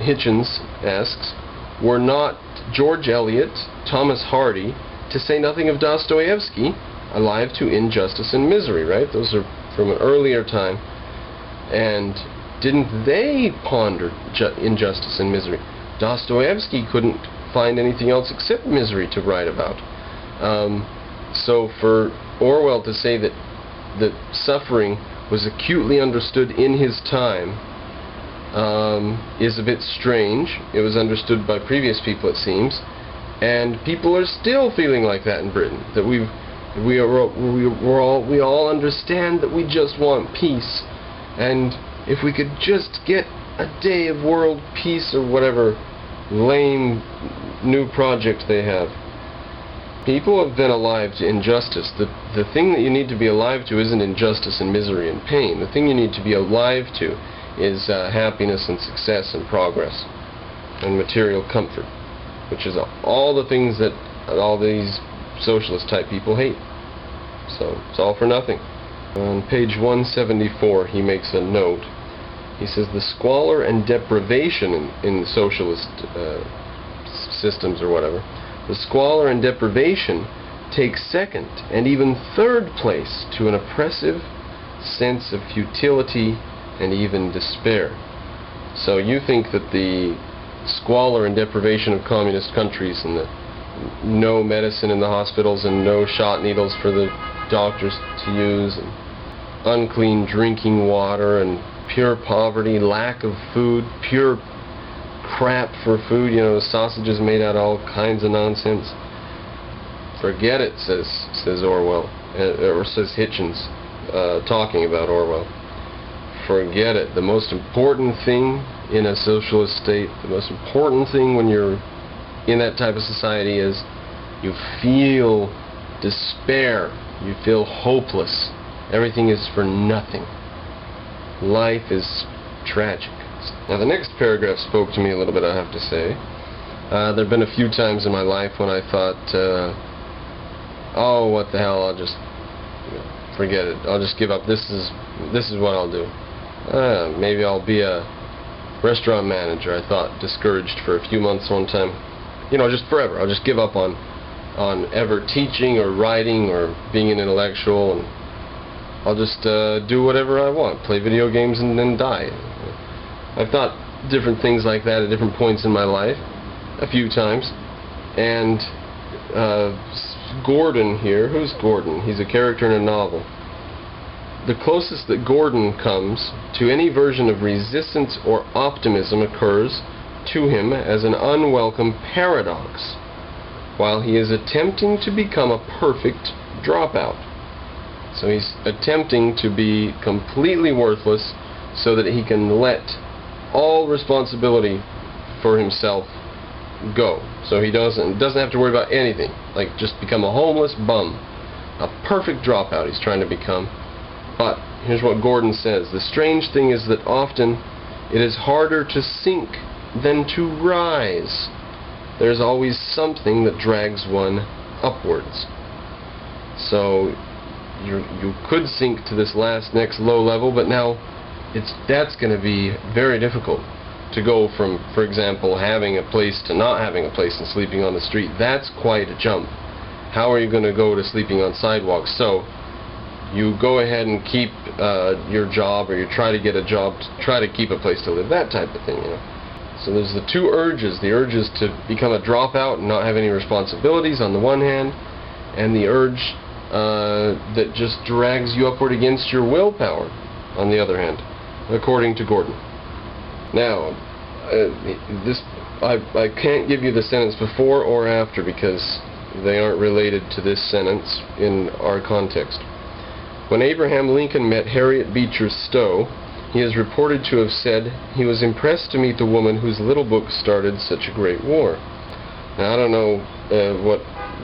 Hitchens asks, were not George Eliot, Thomas Hardy, to say nothing of Dostoevsky, alive to injustice and misery, right? Those are from an earlier time. And didn't they ponder injustice and misery? Dostoevsky couldn't find anything else except misery to write about. So for Orwell to say that suffering was acutely understood in his time is a bit strange. It was understood by previous people, it seems, and people are still feeling like that in Britain. That we all understand that we just want peace, and if we could just get a day of world peace or whatever lame new project they have. People have been alive to injustice. The thing that you need to be alive to isn't injustice and misery and pain. The thing you need to be alive to is happiness and success and progress and material comfort, which is all the things that all these socialist type people hate. So it's all for nothing. On page 174 he makes a note. He says the squalor and deprivation in socialist systems or whatever, the squalor and deprivation take second and even third place to an oppressive sense of futility and even despair. So you think that the squalor and deprivation of communist countries and the no medicine in the hospitals and no shot needles for the doctors to use and unclean drinking water and pure poverty, lack of food, pure crap for food, you know, sausages made out of all kinds of nonsense. Forget it, says Orwell, or says Hitchens, talking about Orwell. Forget it. The most important thing in a socialist state, the most important thing when you're in that type of society is you feel despair, you feel hopeless. Everything is for nothing. Life is tragic. Now the next paragraph spoke to me a little bit, I have to say. There have been a few times in my life when I thought, oh, what the hell, I'll just forget it. I'll just give up. This is what I'll do. Maybe I'll be a restaurant manager, I thought, discouraged for a few months one time. You know, just forever. I'll just give up on ever teaching or writing or being an intellectual, and I'll just do whatever I want, play video games and then die. I've thought different things like that at different points in my life, a few times. And Gordon here, who's Gordon? He's a character in a novel. The closest that Gordon comes to any version of resistance or optimism occurs to him as an unwelcome paradox, while he is attempting to become a perfect dropout. So he's attempting to be completely worthless so that he can let all responsibility for himself go. So he doesn't have to worry about anything. Like, just become a homeless bum. A perfect dropout he's trying to become. But here's what Gordon says. The strange thing is that often it is harder to sink than to rise. There's always something that drags one upwards. So you could sink to this next low level, but now that's going to be very difficult to go from, for example, having a place to not having a place and sleeping on the street. That's quite a jump. How are you going to go to sleeping on sidewalks? So you go ahead and keep your job, or you try to get a job to try to keep a place to live, that type of thing, you know. So there's the two urges. The urge is to become a dropout and not have any responsibilities on the one hand, and the urge that just drags you upward against your willpower on the other hand, according to Gordon. Now, I can't give you the sentence before or after because they aren't related to this sentence in our context. When Abraham Lincoln met Harriet Beecher Stowe, he is reported to have said he was impressed to meet the woman whose little book started such a great war. Now, I don't know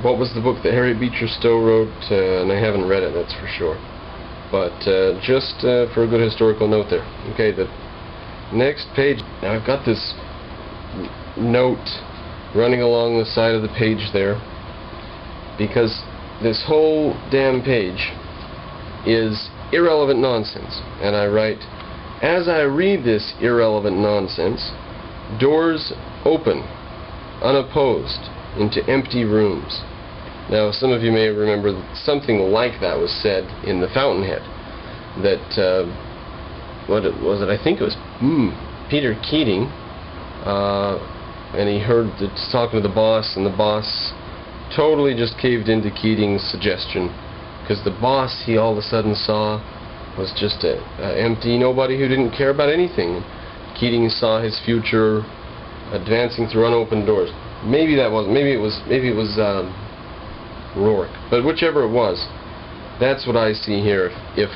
what was the book that Harriet Beecher Stowe wrote, and I haven't read it, that's for sure. But just for a good historical note there. Okay, the next page. Now I've got this note running along the side of the page there, because this whole damn page is irrelevant nonsense. And I write, as I read this irrelevant nonsense, Doors open, unopposed, into empty rooms. Now, some of you may remember that something like that was said in The Fountainhead. That, what was it? I think it was Peter Keating, and he heard talking to the boss, and the boss totally just caved into Keating's suggestion, because the boss he all of a sudden saw was just a empty nobody who didn't care about anything. Keating saw his future advancing through unopened doors. Maybe that wasn't. Maybe it was Rourke. But whichever it was, that's what I see here. If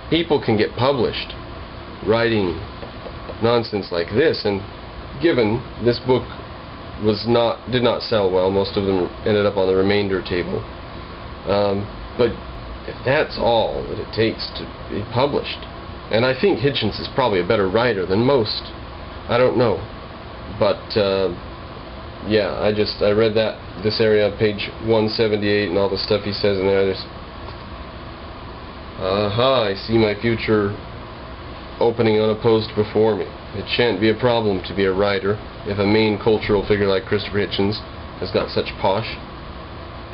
people can get published writing nonsense like this, and given this book did not sell well, most of them ended up on the remainder table. But if that's all that it takes to be published, and I think Hitchens is probably a better writer than most. I don't know, but yeah, I read this area on page 178 and all the stuff he says in there. I see my future opening unopposed before me. It shan't be a problem to be a writer if a main cultural figure like Christopher Hitchens has got such posh.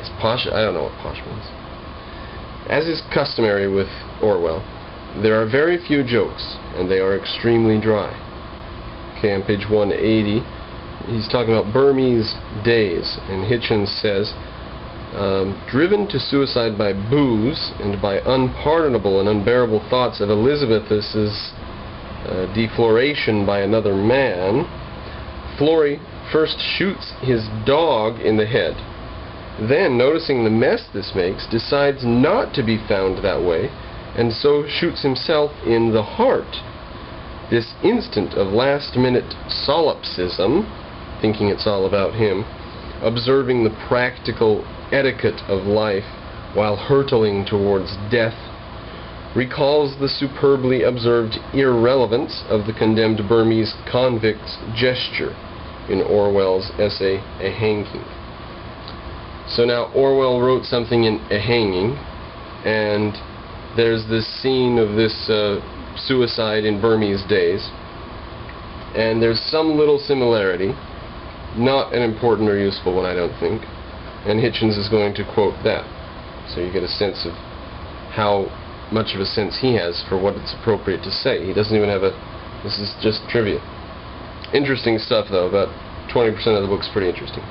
Is posh? I don't know what posh means. As is customary with Orwell, there are very few jokes, and they are extremely dry. Okay, on page 180, he's talking about Burmese days, and Hitchens says, driven to suicide by booze and by unpardonable and unbearable thoughts of Elizabeth's defloration by another man, Florey first shoots his dog in the head. Then, noticing the mess this makes, decides not to be found that way, and so shoots himself in the heart. This instant of last-minute solipsism, thinking it's all about him, observing the practical etiquette of life while hurtling towards death, recalls the superbly observed irrelevance of the condemned Burmese convict's gesture in Orwell's essay, A Hanging. So now Orwell wrote something in A Hanging, and there's this scene of this suicide in Burmese days, and there's some little similarity, not an important or useful one, I don't think, and Hitchens is going to quote that, so you get a sense of how much of a sense he has for what it's appropriate to say. He doesn't even have this is just trivia. Interesting stuff, though. About 20% of the book's pretty interesting.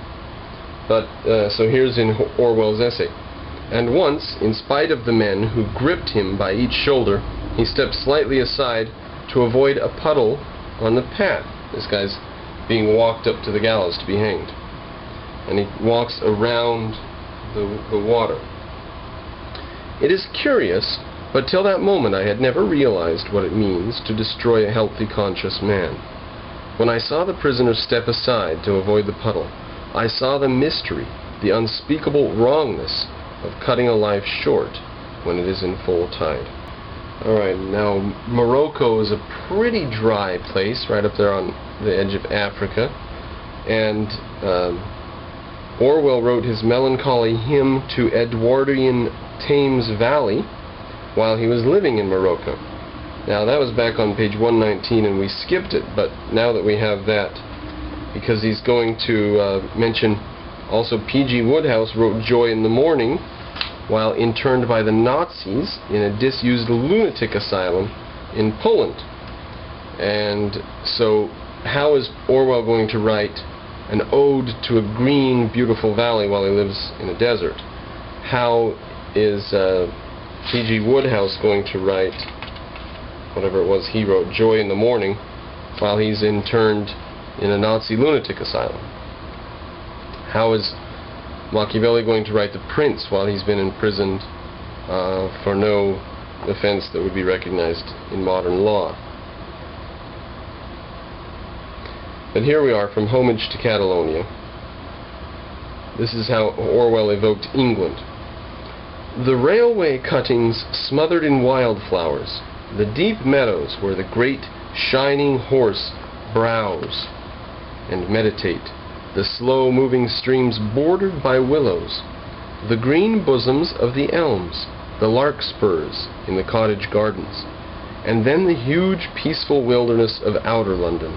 But, so here's in Orwell's essay. And once, in spite of the men who gripped him by each shoulder, he stepped slightly aside to avoid a puddle on the path. This guy's being walked up to the gallows to be hanged. And he walks around the water. It is curious, but till that moment I had never realized what it means to destroy a healthy, conscious man. When I saw the prisoner step aside to avoid the puddle, I saw the mystery, the unspeakable wrongness of cutting a life short when it is in full tide. Alright, now Morocco is a pretty dry place right up there on the edge of Africa, and Orwell wrote his melancholy hymn to Edwardian Thames Valley while he was living in Morocco. Now that was back on page 119 and we skipped it, but now that we have that, because he's going to mention also P.G. Wodehouse wrote Joy in the Morning while interned by the Nazis in a disused lunatic asylum in Poland. And so how is Orwell going to write an ode to a green, beautiful valley while he lives in a desert? How is P.G. Wodehouse going to write whatever it was he wrote, Joy in the Morning, while he's interned in a Nazi lunatic asylum? How is Machiavelli going to write The Prince while he's been imprisoned for no offense that would be recognized in modern law? But here we are, from Homage to Catalonia. This is how Orwell evoked England. The railway cuttings smothered in wildflowers, the deep meadows where the great shining horse browse and meditate, the slow-moving streams bordered by willows, the green bosoms of the elms, the larkspurs in the cottage gardens, and then the huge peaceful wilderness of outer London,